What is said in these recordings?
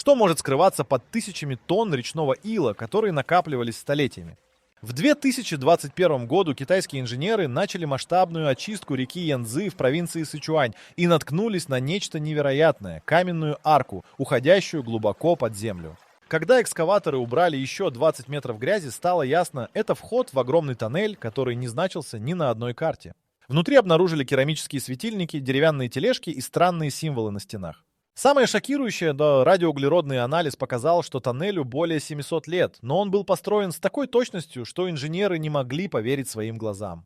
Что может скрываться под тысячами тонн речного ила, которые накапливались столетиями? В 2021 году китайские инженеры начали масштабную очистку реки Янцзы в провинции Сычуань и наткнулись на нечто невероятное – каменную арку, уходящую глубоко под землю. Когда экскаваторы убрали еще 20 метров грязи, стало ясно – это вход в огромный тоннель, который не значился ни на одной карте. Внутри обнаружили керамические светильники, деревянные тележки и странные символы на стенах. Самое шокирующее, радиоуглеродный анализ показал, что тоннелю более 700 лет, но он был построен с такой точностью, что инженеры не могли поверить своим глазам.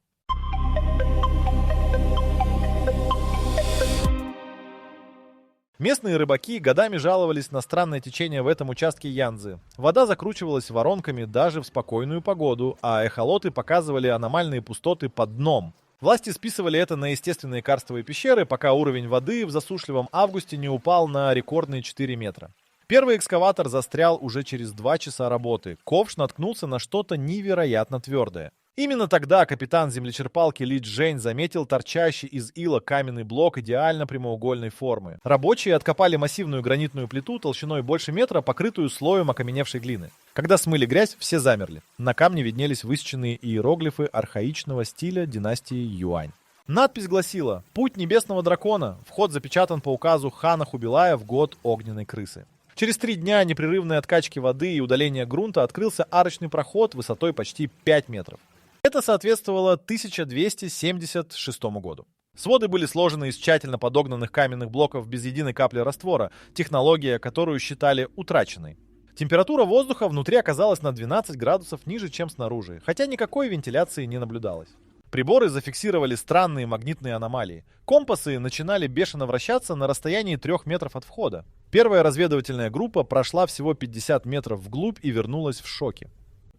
Местные рыбаки годами жаловались на странное течение в этом участке Янцзы. Вода закручивалась воронками даже в спокойную погоду, а эхолоты показывали аномальные пустоты под дном. Власти списывали это на естественные карстовые пещеры, пока уровень воды в засушливом августе не упал на рекордные 4 метра. Первый экскаватор застрял уже через 2 часа работы. Ковш наткнулся на что-то невероятно твердое. Именно тогда капитан землечерпалки Ли Чжэнь заметил торчащий из ила каменный блок идеально прямоугольной формы. Рабочие откопали массивную гранитную плиту толщиной больше метра, покрытую слоем окаменевшей глины. Когда смыли грязь, все замерли. На камне виднелись высеченные иероглифы архаичного стиля династии Юань. Надпись гласила: «Путь небесного дракона. Вход запечатан по указу хана Хубилая в год огненной крысы». Через 3 дня непрерывной откачки воды и удаления грунта открылся арочный проход высотой почти 5 метров. Это соответствовало 1276 году. Своды были сложены из тщательно подогнанных каменных блоков без единой капли раствора, технология, которую считали утраченной. Температура воздуха внутри оказалась на 12 градусов ниже, чем снаружи, хотя никакой вентиляции не наблюдалось. Приборы зафиксировали странные магнитные аномалии. Компасы начинали бешено вращаться на расстоянии 3 метров от входа. Первая разведывательная группа прошла всего 50 метров вглубь и вернулась в шоке.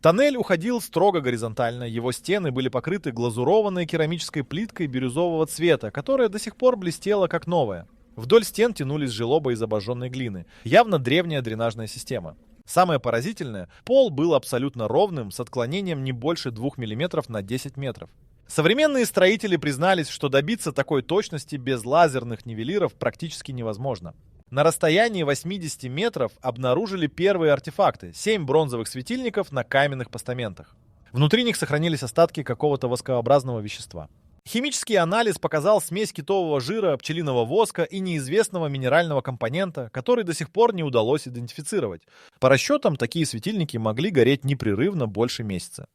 Тоннель уходил строго горизонтально, его стены были покрыты глазурованной керамической плиткой бирюзового цвета, которая до сих пор блестела как новая. Вдоль стен тянулись желоба из обожженной глины, явно древняя дренажная система. Самое поразительное, пол был абсолютно ровным, с отклонением не больше 2 мм на 10 метров. Современные строители признались, что добиться такой точности без лазерных нивелиров практически невозможно. На расстоянии 80 метров обнаружили первые артефакты – 7 бронзовых светильников на каменных постаментах. Внутри них сохранились остатки какого-то воскообразного вещества. Химический анализ показал смесь китового жира, пчелиного воска и неизвестного минерального компонента, который до сих пор не удалось идентифицировать. По расчетам, такие светильники могли гореть непрерывно больше месяца.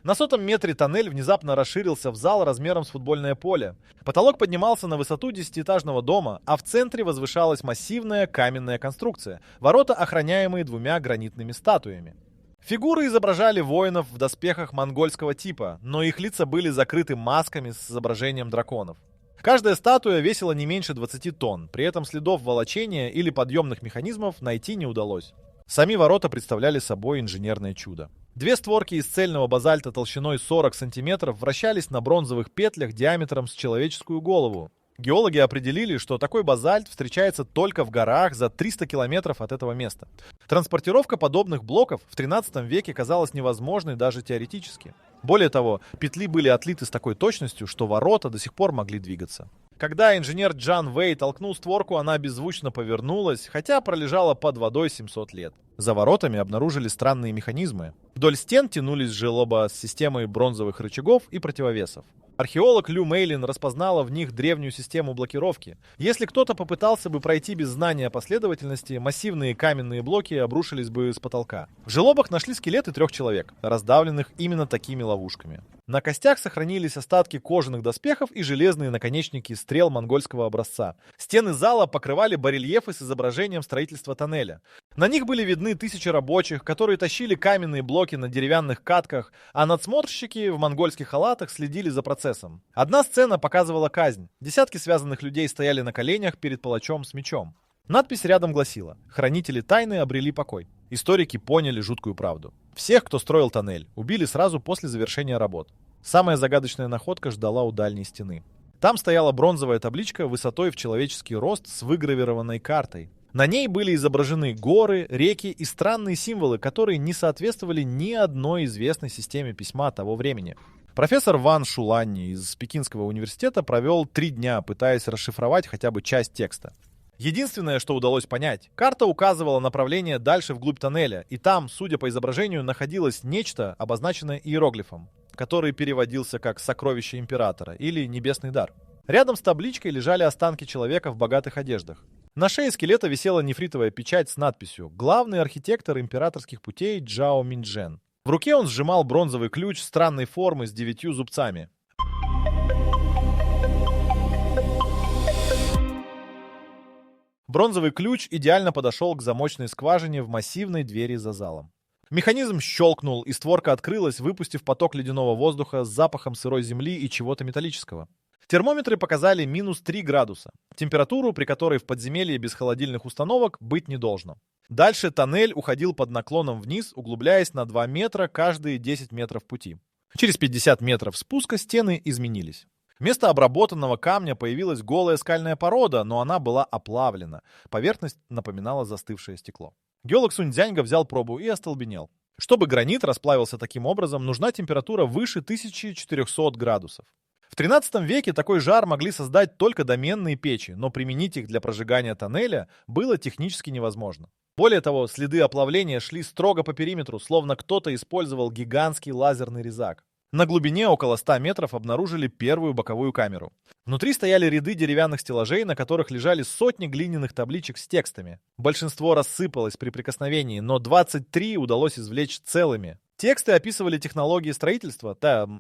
На 100-м метре тоннель внезапно расширился в зал размером с футбольное поле. Потолок поднимался на высоту 10-этажного дома, а в центре возвышалась массивная каменная конструкция, ворота, охраняемые 2 гранитными статуями. Фигуры изображали воинов в доспехах монгольского типа, но их лица были закрыты масками с изображением драконов. Каждая статуя весила не меньше 20 тонн, при этом следов волочения или подъемных механизмов найти не удалось. Сами ворота представляли собой инженерное чудо. 2 створки из цельного базальта толщиной 40 сантиметров вращались на бронзовых петлях диаметром с человеческую голову. Геологи определили, что такой базальт встречается только в горах за 300 километров от этого места. Транспортировка подобных блоков в 13 веке казалась невозможной даже теоретически. Более того, петли были отлиты с такой точностью, что ворота до сих пор могли двигаться. Когда инженер Джан Вэй толкнул створку, она беззвучно повернулась, хотя пролежала под водой 700 лет. За воротами обнаружили странные механизмы. Вдоль стен тянулись желоба с системой бронзовых рычагов и противовесов. Археолог Лю Мэйлин распознала в них древнюю систему блокировки. Если кто-то попытался бы пройти без знания последовательности, массивные каменные блоки обрушились бы с потолка. В желобах нашли скелеты 3 человек, раздавленных именно такими ловушками. На костях сохранились остатки кожаных доспехов и железные наконечники стрел монгольского образца. Стены зала покрывали барельефы с изображением строительства тоннеля. На них были видны 1000 рабочих, которые тащили каменные блоки на деревянных катках, а надсмотрщики в монгольских халатах следили за процессом. Одна сцена показывала казнь. Десятки связанных людей стояли на коленях перед палачом с мечом. Надпись рядом гласила: «Хранители тайны обрели покой». Историки поняли жуткую правду. Всех, кто строил тоннель, убили сразу после завершения работ. Самая загадочная находка ждала у дальней стены. Там стояла бронзовая табличка высотой в человеческий рост с выгравированной картой. На ней были изображены горы, реки и странные символы, которые не соответствовали ни одной известной системе письма того времени. Профессор Ван Шуланни из Пекинского университета провел 3 дня, пытаясь расшифровать хотя бы часть текста. Единственное, что удалось понять, карта указывала направление дальше вглубь тоннеля, и там, судя по изображению, находилось нечто, обозначенное иероглифом, который переводился как «сокровище императора» или «небесный дар». Рядом с табличкой лежали останки человека в богатых одеждах. На шее скелета висела нефритовая печать с надписью «Главный архитектор императорских путей Джао Миньчжэн». В руке он сжимал бронзовый ключ странной формы с 9 зубцами. Бронзовый ключ идеально подошел к замочной скважине в массивной двери за залом. Механизм щелкнул, и створка открылась, выпустив поток ледяного воздуха с запахом сырой земли и чего-то металлического. Термометры показали минус 3 градуса, температуру, при которой в подземелье без холодильных установок быть не должно. Дальше тоннель уходил под наклоном вниз, углубляясь на 2 метра каждые 10 метров пути. Через 50 метров спуска стены изменились. Вместо обработанного камня появилась голая скальная порода, но она была оплавлена. Поверхность напоминала застывшее стекло. Геолог Суньцзяньга взял пробу и остолбенел. Чтобы гранит расплавился таким образом, нужна температура выше 1400 градусов. В 13 веке такой жар могли создать только доменные печи, но применить их для прожигания тоннеля было технически невозможно. Более того, следы оплавления шли строго по периметру, словно кто-то использовал гигантский лазерный резак. На глубине около 100 метров обнаружили первую боковую камеру. Внутри стояли ряды деревянных стеллажей, на которых лежали сотни глиняных табличек с текстами. Большинство рассыпалось при прикосновении, но 23 удалось извлечь целыми. Тексты описывали технологии строительства,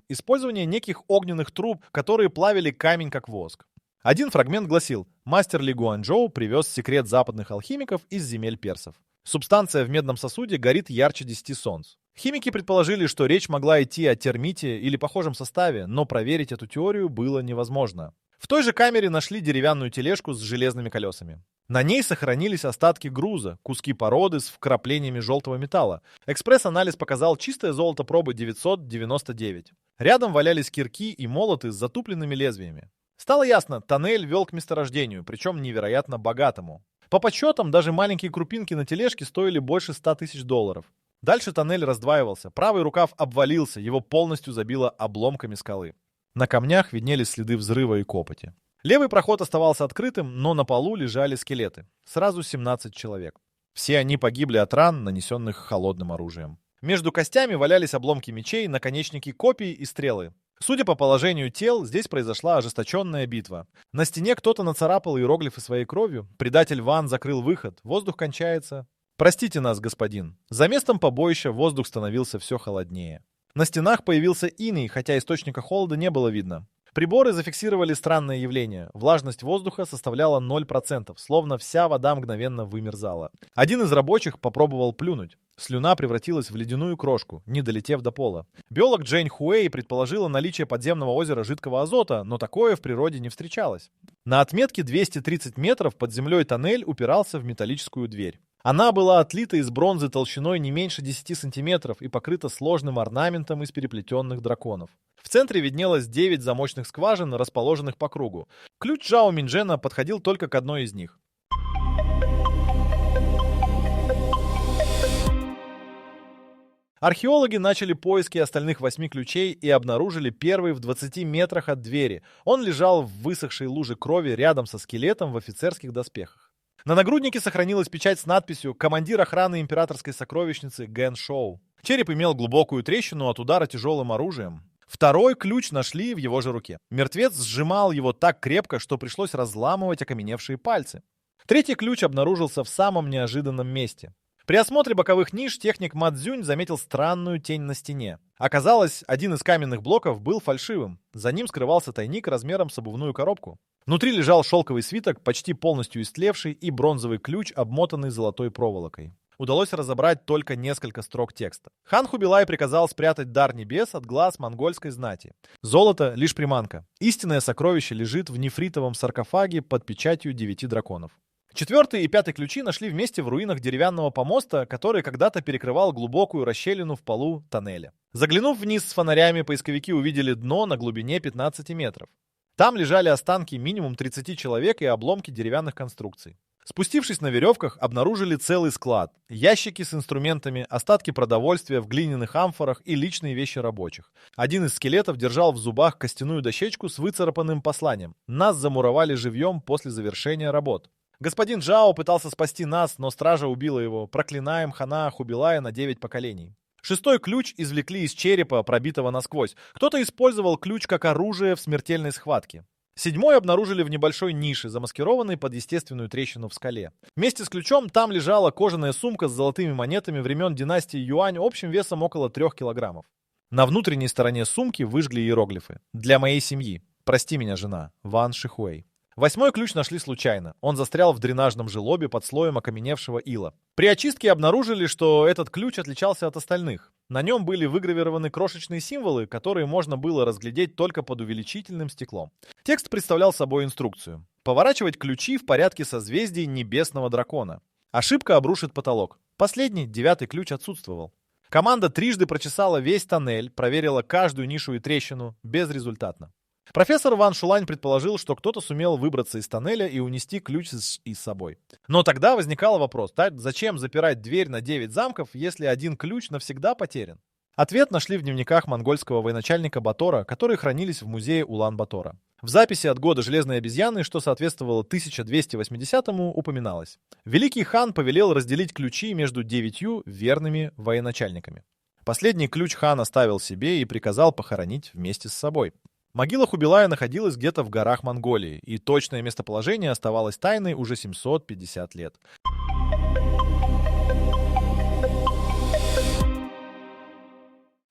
использование неких огненных труб, которые плавили камень как воск. Один фрагмент гласил: «Мастер Ли Гуанчжоу привез секрет западных алхимиков из земель персов. Субстанция в медном сосуде горит ярче 10 солнц». Химики предположили, что речь могла идти о термите или похожем составе, но проверить эту теорию было невозможно. В той же камере нашли деревянную тележку с железными колесами. На ней сохранились остатки груза, куски породы с вкраплениями желтого металла. Экспресс-анализ показал чистое золото пробы 999. Рядом валялись кирки и молоты с затупленными лезвиями. Стало ясно, тоннель вел к месторождению, причем невероятно богатому. По подсчетам, даже маленькие крупинки на тележке стоили больше 100 тысяч долларов. Дальше тоннель раздваивался, правый рукав обвалился, его полностью забило обломками скалы. На камнях виднелись следы взрыва и копоти. Левый проход оставался открытым, но на полу лежали скелеты. Сразу 17 человек. Все они погибли от ран, нанесенных холодным оружием. Между костями валялись обломки мечей, наконечники копий и стрелы. Судя по положению тел, здесь произошла ожесточенная битва. На стене кто-то нацарапал иероглифы своей кровью. Предатель Ван закрыл выход. Воздух кончается. «Простите нас, господин». За местом побоища воздух становился все холоднее. На стенах появился иней, хотя источника холода не было видно. Приборы зафиксировали странное явление. Влажность воздуха составляла 0%, словно вся вода мгновенно вымерзала. Один из рабочих попробовал плюнуть. Слюна превратилась в ледяную крошку, не долетев до пола. Биолог Джейн Хуэй предположила наличие подземного озера жидкого азота, но такое в природе не встречалось. На отметке 230 метров под землей тоннель упирался в металлическую дверь. Она была отлита из бронзы толщиной не меньше 10 сантиметров и покрыта сложным орнаментом из переплетенных драконов. В центре виднелось 9 замочных скважин, расположенных по кругу. Ключ Джао Миньчжэна подходил только к одной из них. Археологи начали поиски остальных 8 ключей и обнаружили первый в 20 метрах от двери. Он лежал в высохшей луже крови рядом со скелетом в офицерских доспехах. На нагруднике сохранилась печать с надписью «Командир охраны императорской сокровищницы Ген Шоу». Череп имел глубокую трещину от удара тяжелым оружием. Второй ключ нашли в его же руке. Мертвец сжимал его так крепко, что пришлось разламывать окаменевшие пальцы. Третий ключ обнаружился в самом неожиданном месте. При осмотре боковых ниш техник Ма Цзюнь заметил странную тень на стене. Оказалось, один из каменных блоков был фальшивым. За ним скрывался тайник размером с обувную коробку. Внутри лежал шелковый свиток, почти полностью истлевший, и бронзовый ключ, обмотанный золотой проволокой. Удалось разобрать только несколько строк текста. Хан Хубилай приказал спрятать дар небес от глаз монгольской знати. Золото — лишь приманка. Истинное сокровище лежит в нефритовом саркофаге под печатью 9 драконов. 4 и 5 ключи нашли вместе в руинах деревянного помоста, который когда-то перекрывал глубокую расщелину в полу тоннеля. Заглянув вниз с фонарями, поисковики увидели дно на глубине 15 метров. Там лежали останки минимум 30 человек и обломки деревянных конструкций. Спустившись на веревках, обнаружили целый склад. Ящики с инструментами, остатки продовольствия в глиняных амфорах и личные вещи рабочих. Один из скелетов держал в зубах костяную дощечку с выцарапанным посланием. Нас замуровали живьем после завершения работ. Господин Джао пытался спасти нас, но стража убила его. Проклинаем Хана Хубилая на 9 поколений. 6-й ключ извлекли из черепа, пробитого насквозь. Кто-то использовал ключ как оружие в смертельной схватке. 7-й обнаружили в небольшой нише, замаскированной под естественную трещину в скале. Вместе с ключом там лежала кожаная сумка с золотыми монетами времен династии Юань общим весом около 3 килограммов. На внутренней стороне сумки выжгли иероглифы. «Для моей семьи. Прости меня, жена. Ван Шихуэй». 8-й ключ нашли случайно. Он застрял в дренажном желобе под слоем окаменевшего ила. При очистке обнаружили, что этот ключ отличался от остальных. На нем были выгравированы крошечные символы, которые можно было разглядеть только под увеличительным стеклом. Текст представлял собой инструкцию. Поворачивать ключи в порядке созвездий небесного дракона. Ошибка обрушит потолок. Последний, 9-й ключ отсутствовал. Команда трижды прочесала весь тоннель, проверила каждую нишу и трещину, безрезультатно. Профессор Ван Шулань предположил, что кто-то сумел выбраться из тоннеля и унести ключ с собой. Но тогда возникал вопрос, зачем запирать дверь на 9 замков, если один ключ навсегда потерян? Ответ нашли в дневниках монгольского военачальника Батора, которые хранились в музее Улан-Батора. В записи от года Железной обезьяны, что соответствовало 1280-му, упоминалось. Великий хан повелел разделить ключи между 9 верными военачальниками. Последний ключ хан оставил себе и приказал похоронить вместе с собой. Могила Хубилая находилась где-то в горах Монголии, и точное местоположение оставалось тайной уже 750 лет.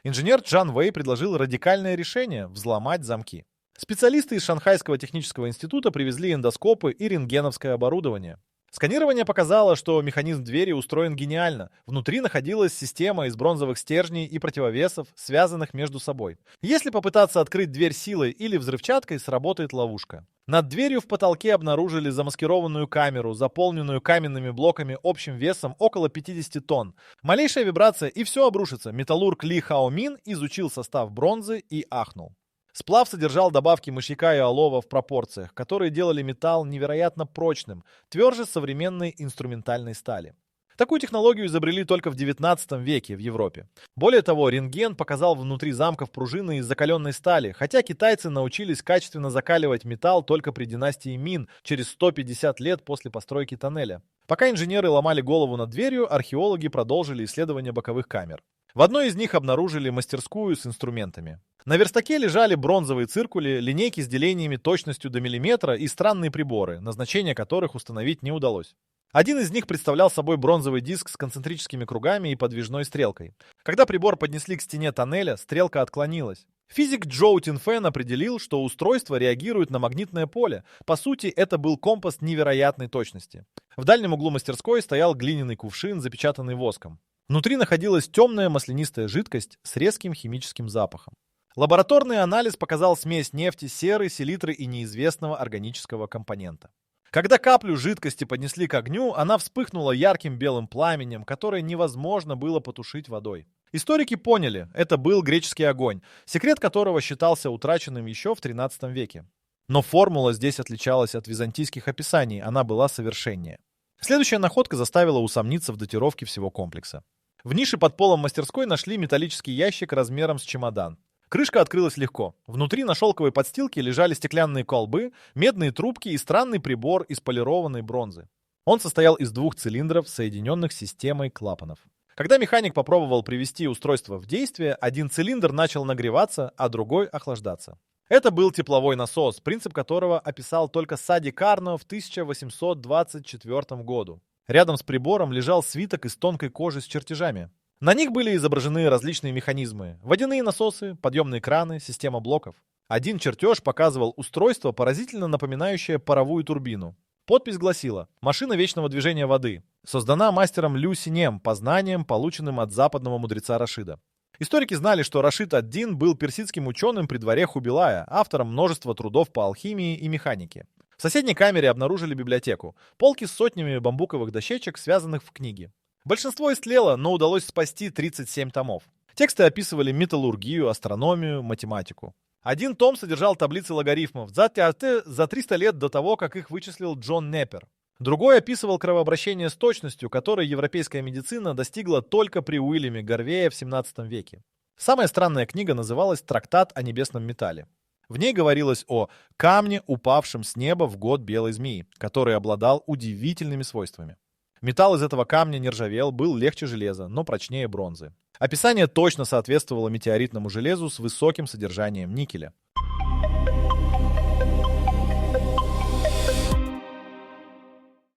Инженер Чжан Вэй предложил радикальное решение – взломать замки. Специалисты из Шанхайского технического института привезли эндоскопы и рентгеновское оборудование. Сканирование показало, что механизм двери устроен гениально. Внутри находилась система из бронзовых стержней и противовесов, связанных между собой. Если попытаться открыть дверь силой или взрывчаткой, сработает ловушка. Над дверью в потолке обнаружили замаскированную камеру, заполненную каменными блоками общим весом около 50 тонн. Малейшая вибрация и все обрушится. Металлург Ли Хаомин изучил состав бронзы и ахнул. Сплав содержал добавки мышьяка и олова в пропорциях, которые делали металл невероятно прочным, тверже современной инструментальной стали. Такую технологию изобрели только в 19 веке в Европе. Более того, рентген показал внутри замков пружины из закаленной стали, хотя китайцы научились качественно закаливать металл только при династии Мин через 150 лет после постройки тоннеля. Пока инженеры ломали голову над дверью, археологи продолжили исследование боковых камер. В одной из них обнаружили мастерскую с инструментами. На верстаке лежали бронзовые циркули, линейки с делениями точностью до миллиметра и странные приборы, назначение которых установить не удалось. Один из них представлял собой бронзовый диск с концентрическими кругами и подвижной стрелкой. Когда прибор поднесли к стене тоннеля, стрелка отклонилась. Физик Джоу Тинфэн определил, что устройство реагирует на магнитное поле. По сути, это был компас невероятной точности. В дальнем углу мастерской стоял глиняный кувшин, запечатанный воском. Внутри находилась темная маслянистая жидкость с резким химическим запахом. Лабораторный анализ показал смесь нефти, серы, селитры и неизвестного органического компонента. Когда каплю жидкости поднесли к огню, она вспыхнула ярким белым пламенем, которое невозможно было потушить водой. Историки поняли, это был греческий огонь, секрет которого считался утраченным еще в XIII веке. Но формула здесь отличалась от византийских описаний, она была совершеннее. Следующая находка заставила усомниться в датировке всего комплекса. В нише под полом мастерской нашли металлический ящик размером с чемодан. Крышка открылась легко. Внутри на шелковой подстилке лежали стеклянные колбы, медные трубки и странный прибор из полированной бронзы. Он состоял из 2 цилиндров, соединенных системой клапанов. Когда механик попробовал привести устройство в действие, один цилиндр начал нагреваться, а другой охлаждаться. Это был тепловой насос, принцип которого описал только Сади Карно в 1824 году. Рядом с прибором лежал свиток из тонкой кожи с чертежами. На них были изображены различные механизмы: водяные насосы, подъемные краны, система блоков. Один чертеж показывал устройство, поразительно напоминающее паровую турбину. Подпись гласила: «Машина вечного движения воды. Создана мастером Лю Синем по знаниям, полученным от западного мудреца Рашида». Историки знали, что Рашид ад-Дин был персидским ученым при дворе Хубилая, автором множества трудов по алхимии и механике. В соседней камере обнаружили библиотеку, полки с сотнями бамбуковых дощечек, связанных в книги. Большинство истлело, но удалось спасти 37 томов. Тексты описывали металлургию, астрономию, математику. Один том содержал таблицы логарифмов за 300 лет до того, как их вычислил Джон Неппер. Другой описывал кровообращение с точностью, которой европейская медицина достигла только при Уильяме Гарвее в 17 веке. Самая странная книга называлась «Трактат о небесном металле». В ней говорилось о камне, упавшем с неба в год белой змеи, который обладал удивительными свойствами. Металл из этого камня не ржавел, был легче железа, но прочнее бронзы. Описание точно соответствовало метеоритному железу с высоким содержанием никеля.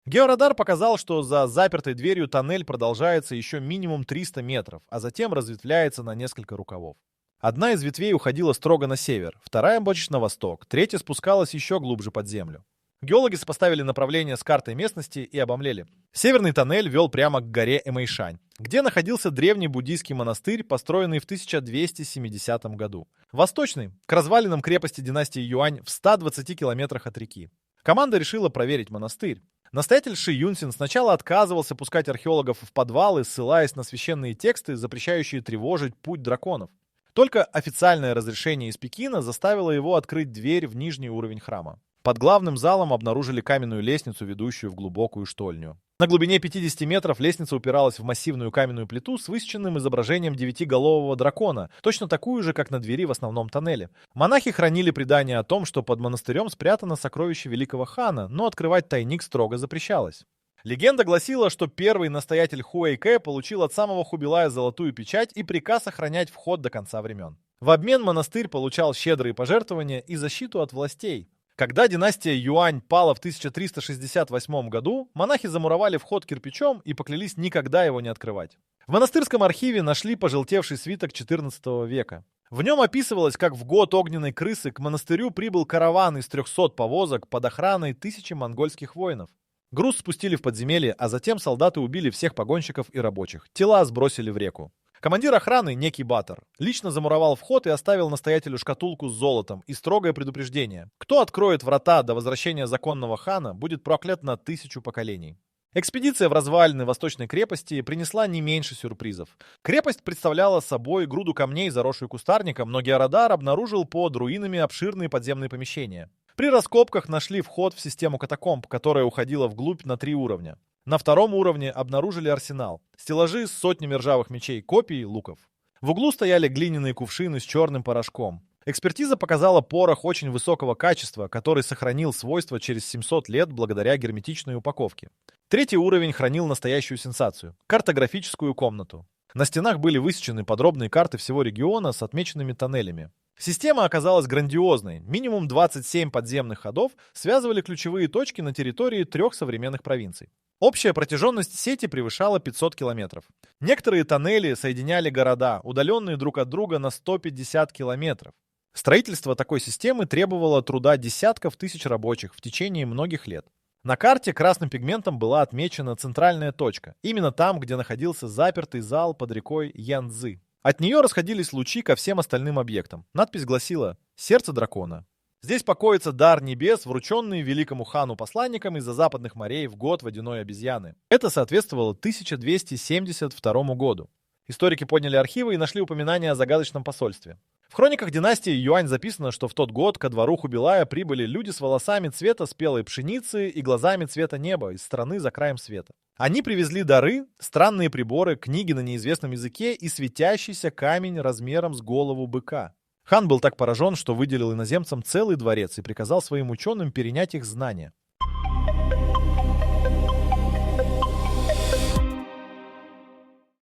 Георадар показал, что за запертой дверью тоннель продолжается еще минимум 300 метров, а затем разветвляется на несколько рукавов. Одна из ветвей уходила строго на север, вторая больше на восток, третья спускалась еще глубже под землю. Геологи сопоставили направление с картой местности и обомлели. Северный тоннель вел прямо к горе Эмэйшань, где находился древний буддийский монастырь, построенный в 1270 году. Восточный — к развалинам крепости династии Юань в 120 километрах от реки. Команда решила проверить монастырь. Настоятель Ши Юнсин сначала отказывался пускать археологов в подвалы, ссылаясь на священные тексты, запрещающие тревожить путь драконов. Только официальное разрешение из Пекина заставило его открыть дверь в нижний уровень храма. Под главным залом обнаружили каменную лестницу, ведущую в глубокую штольню. На глубине 50 метров лестница упиралась в массивную каменную плиту с высеченным изображением девятиголового дракона, точно такую же, как на двери в основном тоннеле. Монахи хранили предание о том, что под монастырем спрятано сокровище великого хана, но открывать тайник строго запрещалось. Легенда гласила, что первый настоятель Хуэйкэ получил от самого Хубилая золотую печать и приказ охранять вход до конца времен. В обмен монастырь получал щедрые пожертвования и защиту от властей. Когда династия Юань пала в 1368 году, монахи замуровали вход кирпичом и поклялись никогда его не открывать. В монастырском архиве нашли пожелтевший свиток XIV века. В нем описывалось, как в год огненной крысы к монастырю прибыл караван из 300 повозок под охраной 1000 монгольских воинов. Груз спустили в подземелье, а затем солдаты убили всех погонщиков и рабочих. Тела сбросили в реку. Командир охраны, некий Батор, лично замуровал вход и оставил настоятелю шкатулку с золотом и строгое предупреждение: кто откроет врата до возвращения законного хана, будет проклят на 1000 поколений. Экспедиция в развалины Восточной крепости принесла не меньше сюрпризов. Крепость представляла собой груду камней, заросшую кустарником, но георадар обнаружил под руинами обширные подземные помещения. При раскопках нашли вход в систему катакомб, которая уходила вглубь на 3 уровня. На 2-м уровне обнаружили арсенал, стеллажи с сотнями ржавых мечей, копий, луков. В углу стояли глиняные кувшины с черным порошком. Экспертиза показала порох очень высокого качества, который сохранил свойства через 700 лет благодаря герметичной упаковке. 3-й уровень хранил настоящую сенсацию — картографическую комнату. На стенах были высечены подробные карты всего региона с отмеченными тоннелями. Система оказалась грандиозной. Минимум 27 подземных ходов связывали ключевые точки на территории 3 современных провинций. Общая протяженность сети превышала 500 километров. Некоторые тоннели соединяли города, удаленные друг от друга на 150 километров. Строительство такой системы требовало труда десятков тысяч рабочих в течение многих лет. На карте красным пигментом была отмечена центральная точка, именно там, где находился запертый зал под рекой Янцзы. От нее расходились лучи ко всем остальным объектам. Надпись гласила «Сердце дракона». Здесь покоится дар небес, врученный великому хану посланникам из-за западных морей в год водяной обезьяны. Это соответствовало 1272 году. Историки подняли архивы и нашли упоминание о загадочном посольстве. В хрониках династии Юань записано, что в тот год ко двору Хубилая прибыли люди с волосами цвета спелой пшеницы и глазами цвета неба из страны за краем света. Они привезли дары, странные приборы, книги на неизвестном языке и светящийся камень размером с голову быка. Хан был так поражен, что выделил иноземцам целый дворец и приказал своим ученым перенять их знания.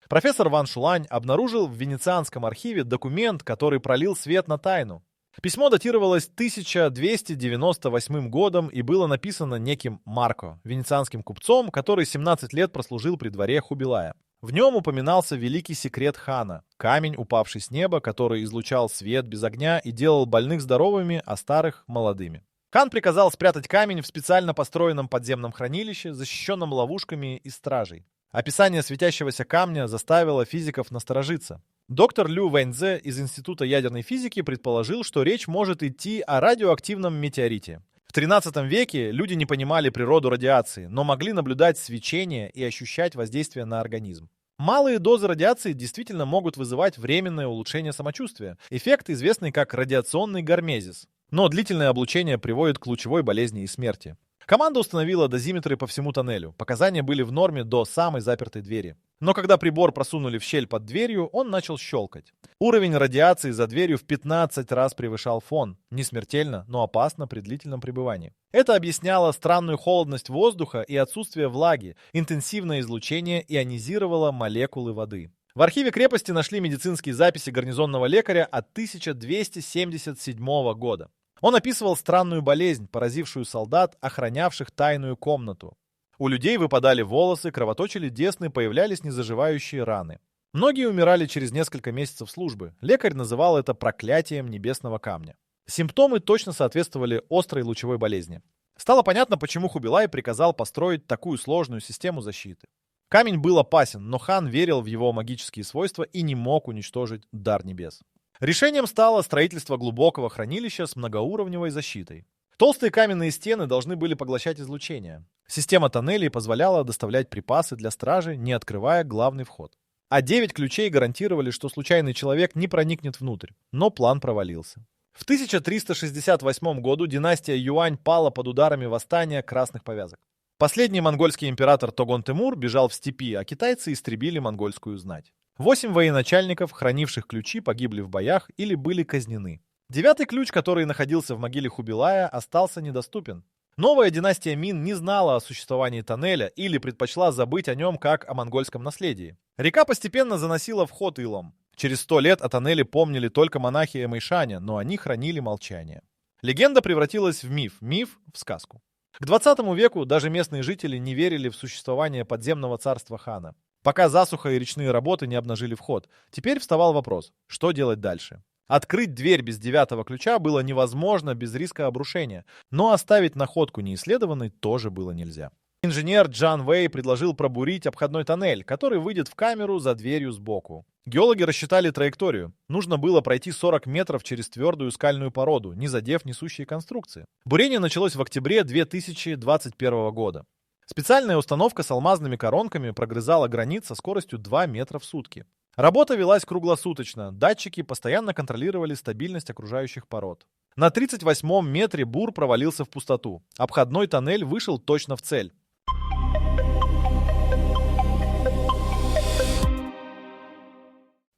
Профессор Ван Шулань обнаружил в венецианском архиве документ, который пролил свет на тайну. Письмо датировалось 1298 годом и было написано неким Марко, венецианским купцом, который 17 лет прослужил при дворе Хубилая. В нем упоминался великий секрет хана — камень, упавший с неба, который излучал свет без огня и делал больных здоровыми, а старых — молодыми. Хан приказал спрятать камень в специально построенном подземном хранилище, защищенном ловушками и стражей. Описание светящегося камня заставило физиков насторожиться. Доктор Лю Вэньцзе из Института ядерной физики предположил, что речь может идти о радиоактивном метеорите. В XIII веке люди не понимали природу радиации, но могли наблюдать свечение и ощущать воздействие на организм. Малые дозы радиации действительно могут вызывать временное улучшение самочувствия, эффект, известный как радиационный гармезис. Но длительное облучение приводит к лучевой болезни и смерти. Команда установила дозиметры по всему тоннелю. Показания были в норме до самой запертой двери. Но когда прибор просунули в щель под дверью, он начал щелкать. Уровень радиации за дверью в 15 раз превышал фон. Не смертельно, но опасно при длительном пребывании. Это объясняло странную холодность воздуха и отсутствие влаги. Интенсивное излучение ионизировало молекулы воды. В архиве крепости нашли медицинские записи гарнизонного лекаря от 1277 года. Он описывал странную болезнь, поразившую солдат, охранявших тайную комнату. У людей выпадали волосы, кровоточили десны, появлялись незаживающие раны. Многие умирали через несколько месяцев службы. Лекарь называл это проклятием небесного камня. Симптомы точно соответствовали острой лучевой болезни. Стало понятно, почему Хубилай приказал построить такую сложную систему защиты. Камень был опасен, но хан верил в его магические свойства и не мог уничтожить дар небес. Решением стало строительство глубокого хранилища с многоуровневой защитой. Толстые каменные стены должны были поглощать излучение. Система тоннелей позволяла доставлять припасы для стражи, не открывая главный вход. А 9 ключей гарантировали, что случайный человек не проникнет внутрь. Но план провалился. В 1368 году династия Юань пала под ударами восстания красных повязок. Последний монгольский император Тогон-Тимур бежал в степи, а китайцы истребили монгольскую знать. 8 военачальников, хранивших ключи, погибли в боях или были казнены. 9-й ключ, который находился в могиле Хубилая, остался недоступен. Новая династия Мин не знала о существовании тоннеля или предпочла забыть о нем как о монгольском наследии. Река постепенно заносила вход илом. Через 100 лет о тоннеле помнили только монахи Эмэйшаня, но они хранили молчание. Легенда превратилась в миф, миф в сказку. К 20 веку даже местные жители не верили в существование подземного царства хана. Пока засуха и речные работы не обнажили вход. Теперь вставал вопрос, что делать дальше. Открыть дверь без 9-го ключа было невозможно без риска обрушения, но оставить находку неисследованной тоже было нельзя. Инженер Джан Вэй предложил пробурить обходной тоннель, который выйдет в камеру за дверью сбоку. Геологи рассчитали траекторию. Нужно было пройти 40 метров через твердую скальную породу, не задев несущие конструкции. Бурение началось в октябре 2021 года. Специальная установка с алмазными коронками прогрызала гранит со скоростью 2 метра в сутки. Работа велась круглосуточно, датчики постоянно контролировали стабильность окружающих пород. На 38-м метре бур провалился в пустоту. Обходной тоннель вышел точно в цель.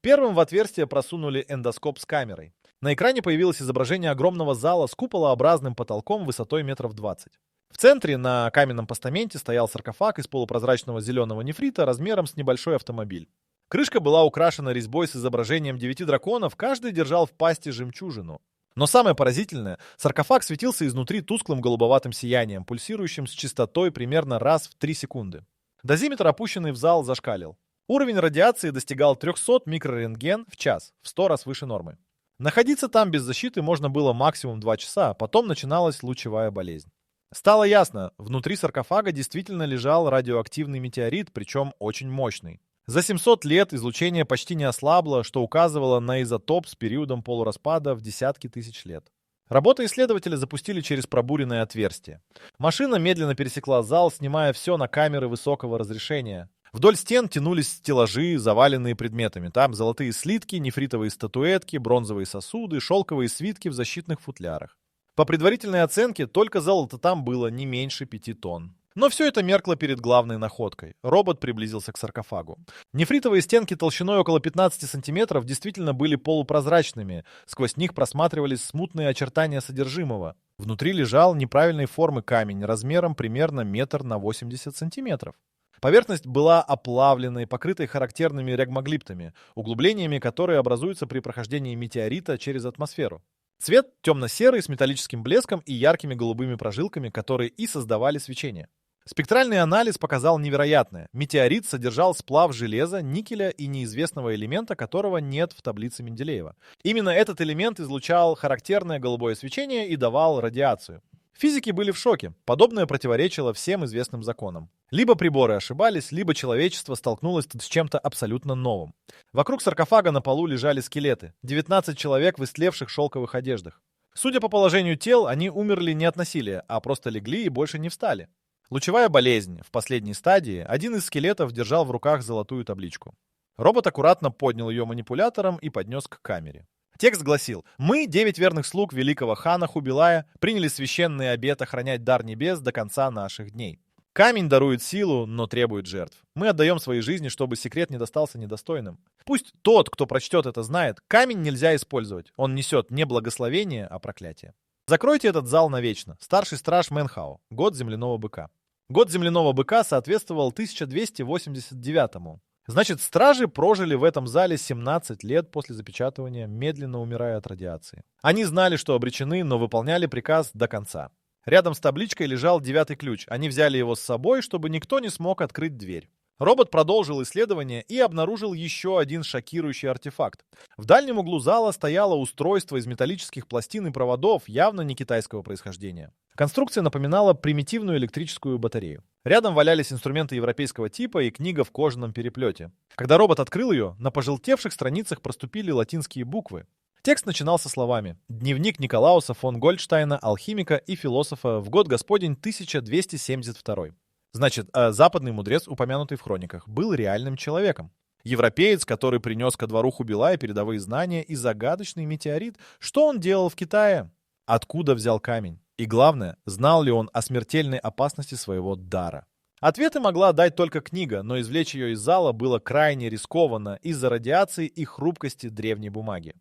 Первым в отверстие просунули эндоскоп с камерой. На экране появилось изображение огромного зала с куполообразным потолком высотой метров 20. В центре на каменном постаменте стоял саркофаг из полупрозрачного зеленого нефрита размером с небольшой автомобиль. Крышка была украшена резьбой с изображением 9 драконов, каждый держал в пасти жемчужину. Но самое поразительное, саркофаг светился изнутри тусклым голубоватым сиянием, пульсирующим с частотой примерно раз в 3 секунды. Дозиметр, опущенный в зал, зашкалил. Уровень радиации достигал 300 микрорентген в час, в 100 раз выше нормы. Находиться там без защиты можно было максимум 2 часа, а потом начиналась лучевая болезнь. Стало ясно, внутри саркофага действительно лежал радиоактивный метеорит, причем очень мощный. За 700 лет излучение почти не ослабло, что указывало на изотоп с периодом полураспада в десятки тысяч лет. Работы исследователи запустили через пробуренное отверстие. Машина медленно пересекла зал, снимая все на камеры высокого разрешения. Вдоль стен тянулись стеллажи, заваленные предметами. Там золотые слитки, нефритовые статуэтки, бронзовые сосуды, шелковые свитки в защитных футлярах. По предварительной оценке, только золота там было не меньше 5 тонн. Но все это меркло перед главной находкой. Робот приблизился к саркофагу. Нефритовые стенки толщиной около 15 сантиметров действительно были полупрозрачными. Сквозь них просматривались смутные очертания содержимого. Внутри лежал неправильной формы камень размером примерно 1,80 сантиметров. Поверхность была оплавленной, покрытой характерными регмоглиптами, углублениями, которые образуются при прохождении метеорита через атмосферу. Цвет темно-серый с металлическим блеском и яркими голубыми прожилками, которые и создавали свечение. Спектральный анализ показал невероятное. Метеорит содержал сплав железа, никеля и неизвестного элемента, которого нет в таблице Менделеева. Именно этот элемент излучал характерное голубое свечение и давал радиацию. Физики были в шоке. Подобное противоречило всем известным законам. Либо приборы ошибались, либо человечество столкнулось с чем-то абсолютно новым. Вокруг саркофага на полу лежали скелеты. 19 человек в истлевших шелковых одеждах. Судя по положению тел, они умерли не от насилия, а просто легли и больше не встали. Лучевая болезнь. В последней стадии один из скелетов держал в руках золотую табличку. Робот аккуратно поднял ее манипулятором и поднес к камере. Текст гласил: «Мы, 9 верных слуг великого хана Хубилая, приняли священный обет охранять дар небес до конца наших дней. Камень дарует силу, но требует жертв. Мы отдаем свои жизни, чтобы секрет не достался недостойным. Пусть тот, кто прочтет это, знает, камень нельзя использовать. Он несет не благословение, а проклятие. Закройте этот зал навечно. Старший страж Мэнхао. Год земляного быка». Год земляного быка соответствовал 1289-му. Значит, стражи прожили в этом зале 17 лет после запечатывания, медленно умирая от радиации. Они знали, что обречены, но выполняли приказ до конца. Рядом с табличкой лежал 9-й ключ. Они взяли его с собой, чтобы никто не смог открыть дверь. Робот продолжил исследование и обнаружил еще один шокирующий артефакт. В дальнем углу зала стояло устройство из металлических пластин и проводов, явно не китайского происхождения. Конструкция напоминала примитивную электрическую батарею. Рядом валялись инструменты европейского типа и книга в кожаном переплете. Когда робот открыл ее, на пожелтевших страницах проступили латинские буквы. Текст начинался словами: «Дневник Николауса фон Гольдштейна, алхимика и философа, в год Господень 1272». Значит, западный мудрец, упомянутый в хрониках, был реальным человеком. Европеец, который принес ко двору Хубилая передовые знания и загадочный метеорит. Что он делал в Китае? Откуда взял камень? И главное, знал ли он о смертельной опасности своего дара? Ответы могла дать только книга, но извлечь ее из зала было крайне рискованно из-за радиации и хрупкости древней бумаги.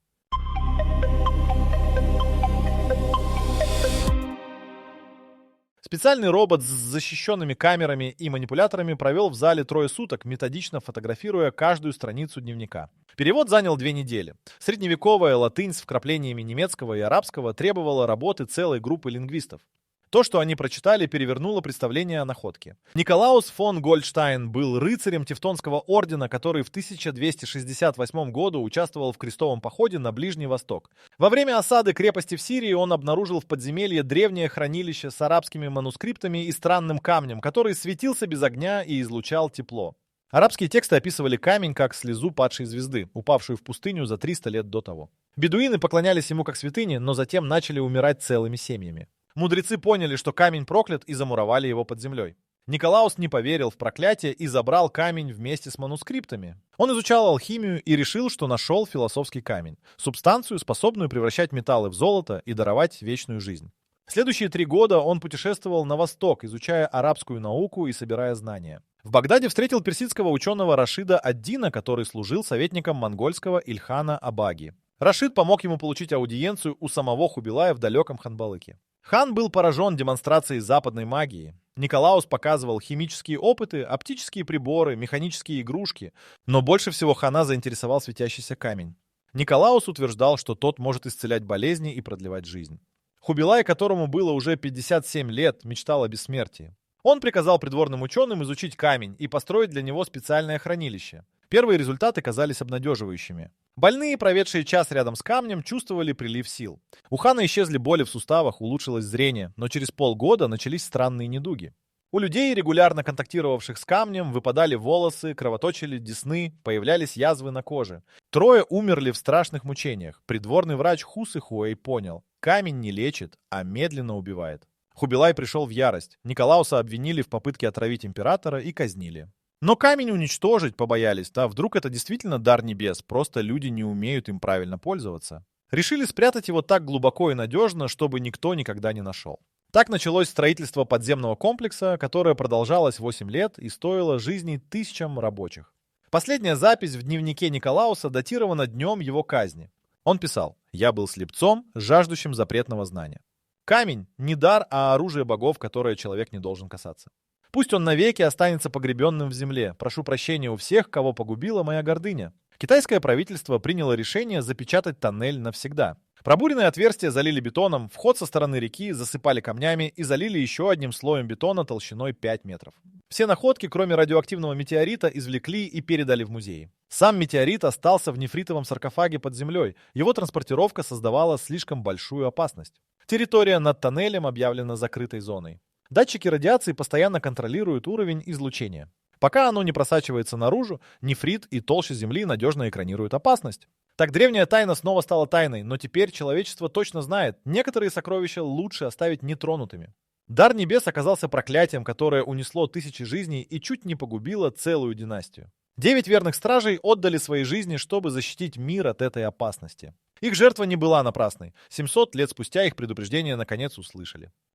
Специальный робот с защищенными камерами и манипуляторами провел в зале 3 суток, методично фотографируя каждую страницу дневника. Перевод занял 2 недели. Средневековая латынь с вкраплениями немецкого и арабского требовала работы целой группы лингвистов. То, что они прочитали, перевернуло представление о находке. Николаус фон Гольдштейн был рыцарем Тевтонского ордена, который в 1268 году участвовал в крестовом походе на Ближний Восток. Во время осады крепости в Сирии он обнаружил в подземелье древнее хранилище с арабскими манускриптами и странным камнем, который светился без огня и излучал тепло. Арабские тексты описывали камень как слезу падшей звезды, упавшую в пустыню за 300 лет до того. Бедуины поклонялись ему как святыне, но затем начали умирать целыми семьями. Мудрецы поняли, что камень проклят, и замуровали его под землей. Николаус не поверил в проклятие и забрал камень вместе с манускриптами. Он изучал алхимию и решил, что нашел философский камень, субстанцию, способную превращать металлы в золото и даровать вечную жизнь. Следующие 3 года он путешествовал на восток, изучая арабскую науку и собирая знания. В Багдаде встретил персидского ученого Рашида ад-Дина, который служил советником монгольского Ильхана Абаги. Рашид помог ему получить аудиенцию у самого Хубилая в далеком Ханбалыке. Хан был поражен демонстрацией западной магии. Николаус показывал химические опыты, оптические приборы, механические игрушки, но больше всего хана заинтересовал светящийся камень. Николаус утверждал, что тот может исцелять болезни и продлевать жизнь. Хубилай, которому было уже 57 лет, мечтал о бессмертии. Он приказал придворным ученым изучить камень и построить для него специальное хранилище. Первые результаты казались обнадеживающими. Больные, проведшие час рядом с камнем, чувствовали прилив сил. У хана исчезли боли в суставах, улучшилось зрение, но через полгода начались странные недуги. У людей, регулярно контактировавших с камнем, выпадали волосы, кровоточили десны, появлялись язвы на коже. 3 умерли в страшных мучениях. Придворный врач Хусы Хуэй понял: камень не лечит, а медленно убивает. Хубилай пришел в ярость. Николауса обвинили в попытке отравить императора и казнили. Но камень уничтожить побоялись, да вдруг это действительно дар небес, просто люди не умеют им правильно пользоваться. Решили спрятать его так глубоко и надежно, чтобы никто никогда не нашел. Так началось строительство подземного комплекса, которое продолжалось 8 лет и стоило жизни тысячам рабочих. Последняя запись в дневнике Николауса датирована днем его казни. Он писал: «Я был слепцом, жаждущим запретного знания». Камень — не дар, а оружие богов, которое человек не должен касаться. Пусть он навеки останется погребенным в земле. Прошу прощения у всех, кого погубила моя гордыня. Китайское правительство приняло решение запечатать тоннель навсегда. Пробуренные отверстия залили бетоном, вход со стороны реки засыпали камнями и залили еще одним слоем бетона толщиной 5 метров. Все находки, кроме радиоактивного метеорита, извлекли и передали в музей. Сам метеорит остался в нефритовом саркофаге под землей. Его транспортировка создавала слишком большую опасность. Территория над тоннелем объявлена закрытой зоной. Датчики радиации постоянно контролируют уровень излучения. Пока оно не просачивается наружу, нефрит и толща земли надежно экранируют опасность. Так древняя тайна снова стала тайной, но теперь человечество точно знает, некоторые сокровища лучше оставить нетронутыми. Дар небес оказался проклятием, которое унесло тысячи жизней и чуть не погубило целую династию. 9 верных стражей отдали свои жизни, чтобы защитить мир от этой опасности. Их жертва не была напрасной. 700 лет спустя их предупреждение наконец услышали.